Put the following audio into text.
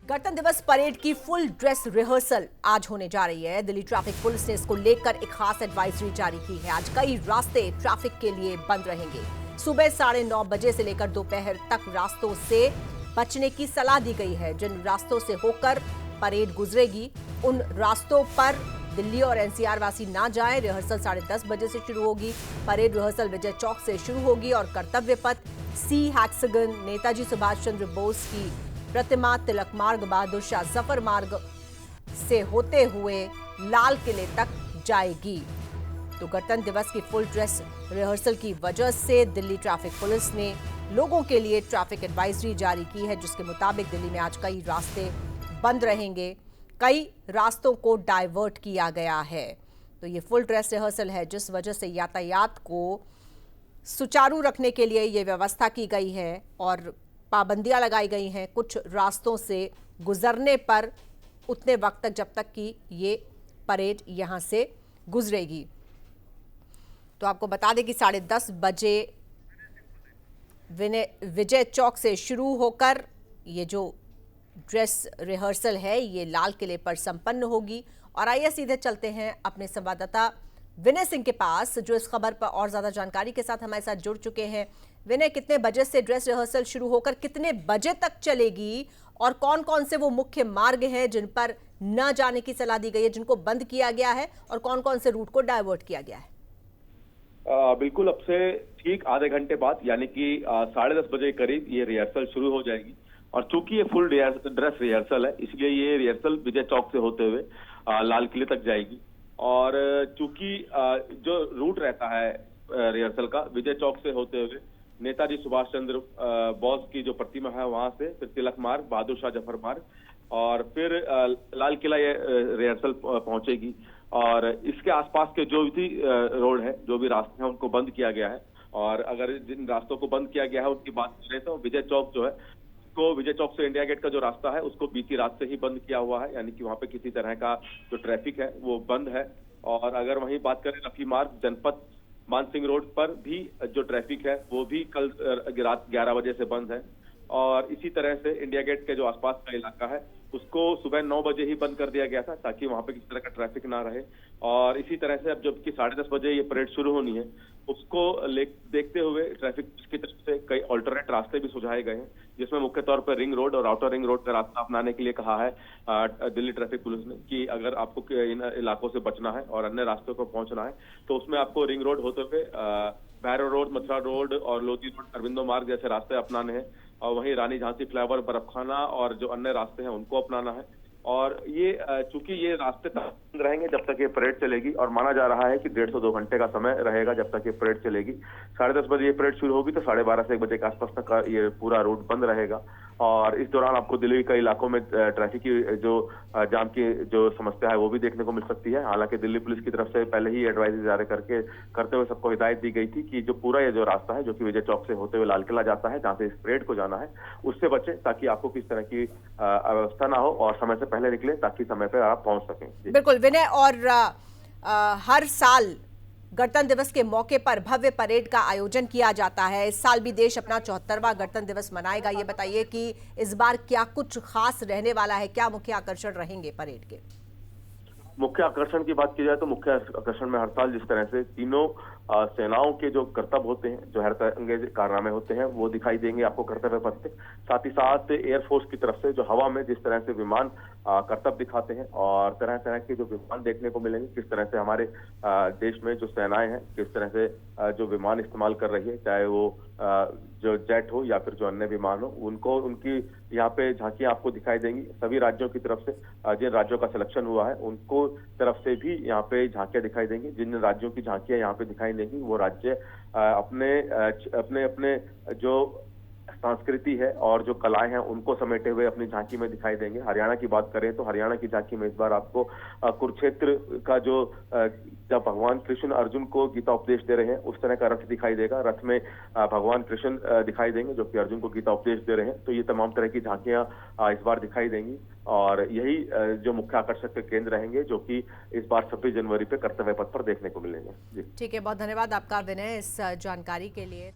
गणतंत्र दिवस परेड की फुल ड्रेस रिहर्सल आज होने जा रही है। दिल्ली ट्रैफिक पुलिस ने इसको लेकर एक खास एडवाइजरी जारी की है। आज कई रास्ते ट्रैफिक के लिए बंद रहेंगे। सुबह 9:30 बजे से लेकर दोपहर तक रास्तों से बचने की सलाह दी गई है। जिन रास्तों से होकर परेड गुजरेगी उन रास्तों पर दिल्ली और एनसीआर वासी ना जाएं। रिहर्सल 10:30 बजे से शुरू होगी। परेड रिहर्सल विजय चौक से शुरू होगी और कर्तव्य पथ, सी हैक्सागन, नेताजी सुभाष चंद्र बोस की प्रतिमा, तिलक मार्ग, बहादुर शाह जफर मार्ग से होते हुए लाल किले तक जाएगी। तो गणतंत्र दिवस की फुल ड्रेस रिहर्सल की वजह से दिल्ली ट्रैफिक पुलिस ने लोगों के लिए ट्रैफिक एडवाइजरी जारी की है, जिसके मुताबिक दिल्ली में आज कई रास्ते बंद रहेंगे। कई रास्तों को डाइवर्ट किया गया है। तो ये फुल ड्रेस रिहर्सल है, जिस वजह से यातायात को सुचारू रखने के लिए ये व्यवस्था की गई है और पाबंदियां लगाई गई हैं कुछ रास्तों से गुजरने पर उतने वक्त तक जब तक कि ये परेड यहां से गुजरेगी। तो आपको बता दें कि 10:30 बजे विजय चौक से शुरू होकर ये जो ड्रेस रिहर्सल है ये लाल किले पर संपन्न होगी। और आइए सीधे चलते हैं अपने संवाददाता विनय सिंह के पास, जो इस खबर पर और ज्यादा जानकारी के साथ हमारे साथ जुड़ चुके हैं। विनय, कितने बजे से ड्रेस रिहर्सल शुरू होकर कितने बजे तक चलेगी और कौन कौन से वो मुख्य मार्ग हैं जिन पर न जाने की सलाह दी गई है, जिनको बंद किया गया है, और कौन कौन से रूट को डाइवर्ट किया गया है? बिल्कुल, अब से ठीक आधे घंटे बाद यानी कि 10:30 बजे के करीब ये रिहर्सल शुरू हो जाएगी। और चूंकि ये फुल ड्रेस रिहर्सल है, इसलिए ये रिहर्सल विजय चौक से होते हुए लाल किले तक जाएगी। और चूंकि जो रूट रहता है रिहर्सल का, विजय चौक से होते हुए नेताजी सुभाष चंद्र बोस की जो प्रतिमा है वहां से, फिर तिलक मार्ग, बहादुर शाह जफर मार्ग, और फिर लाल किला ये रिहर्सल पहुंचेगी। और इसके आसपास के जो भी रोड है, जो भी रास्ते हैं, उनको बंद किया गया है। और अगर जिन रास्तों को बंद किया गया है उनकी बात करें तो विजय चौक जो है, को विजय चौक से इंडिया गेट का जो रास्ता है उसको बीती रात से ही बंद किया हुआ है, यानी कि वहां पे किसी तरह का जो ट्रैफिक है वो बंद है। और अगर वहीं बात करें रफी मार्ग, जनपथ मानसिंह रोड पर भी जो ट्रैफिक है वो भी कल रात 11 बजे से बंद है। और इसी तरह से इंडिया गेट के जो आसपास का इलाका है उसको सुबह 9 बजे ही बंद कर दिया गया था, ताकि वहां पे किसी तरह का ट्रैफिक ना रहे। और इसी तरह से अब जबकि 10:30 बजे ये परेड शुरू होनी है, उसको देखते हुए ट्रैफिक की तरफ से कई ऑल्टरनेट रास्ते भी सुझाए गए हैं, जिसमें मुख्य तौर पर रिंग रोड और आउटर रिंग रोड का रास्ता अपनाने के लिए कहा है दिल्ली ट्रैफिक पुलिस ने कि अगर आपको इन इलाकों से बचना है और अन्य रास्तों पर पहुंचना है तो उसमें आपको रिंग रोड होते हुए भैरव रोड, मथुरा रोड और लोधी रोड, अरविंदो मार्ग जैसे रास्ते अपनाने हैं। और वहीं रानी झांसी फ्लाईओवर, बर्फखाना और जो अन्य रास्ते हैं उनको अपनाना है। और ये चूंकि ये रास्ते बंद रहेंगे जब तक ये परेड चलेगी, और माना जा रहा है कि 1.5 घंटे का समय रहेगा जब तक ये परेड चलेगी। 10:30 बजे ये परेड शुरू होगी तो 12:30 से 1 बजे के आसपास तक ये पूरा रूट बंद रहेगा। और इस दौरान आपको दिल्ली के इलाकों में ट्रैफिक की जो जाम की जो समस्या है वो भी देखने को मिल सकती है। हालांकि दिल्ली पुलिस की तरफ से पहले ही एडवाइजरी जारी करते हुए सबको हिदायत दी गई थी कि जो पूरा ये जो रास्ता है जो कि विजय चौक से होते हुए लाल किला जाता है, जहां से इस परेड को जाना है, उससे बचे ताकि आपको किस तरह की अव्यवस्था ना हो और समय से पहले निकले ताकि समय पर आप पहुंच सकें। बिल्कुल विनय, और हर साल गणतंत्र दिवस के मौके पर भव्य परेड का आयोजन किया जाता है। इस साल भी देश अपना 74वां गणतंत्र दिवस मनाएगा। ये बताइए कि इस बार क्या कुछ खास रहने वाला है, क्या मुख्य आकर्षण रहेंगे परेड के? मुख्य आकर्षण की बात की जाए तो मुख्य आकर्षण में हर साल जिस तरह से तीनों सेनाओं के जो करतब होते हैं, जो हैरतअंगेज कारनामे होते हैं, वो दिखाई देंगे आपको कर्तव्य पथ पे। साथ ही साथ एयरफोर्स की तरफ से जो हवा में जिस तरह से विमान करतब दिखाते हैं और तरह तरह के जो विमान देखने को मिलेंगे, किस तरह से हमारे देश में जो सेनाएं हैं किस तरह से जो विमान इस्तेमाल कर रही है, चाहे वो जो जेट हो या फिर जो अन्य विमान हो, उनको उनकी यहाँ पे झांकियां आपको दिखाई देंगी। सभी राज्यों की तरफ से जिन राज्यों का सिलेक्शन हुआ है उनको तरफ से भी यहाँ पे झांकियां दिखाई देंगी। जिन राज्यों की झांकियां यहाँ पे दिखाई देंगी वो राज्य अपने अपने अपने जो संस्कृति है और जो कलाएं हैं उनको समेटे हुए अपनी झांकी में दिखाई देंगे। हरियाणा की बात करें तो हरियाणा की झांकी में इस बार आपको कुरुक्षेत्र का जो जब भगवान कृष्ण अर्जुन को गीता उपदेश दे रहे हैं उस तरह का रथ दिखाई देगा। रथ में भगवान कृष्ण दिखाई देंगे जो कि अर्जुन को गीता उपदेश दे रहे हैं। तो ये तमाम तरह की झांकियां इस बार दिखाई देंगी और यही जो मुख्य आकर्षक के केंद्र रहेंगे जो कि इस बार 26 जनवरी पे कर्तव्य पथ पर देखने को मिलेंगे। जी ठीक है, बहुत धन्यवाद आपका विनय इस जानकारी के लिए।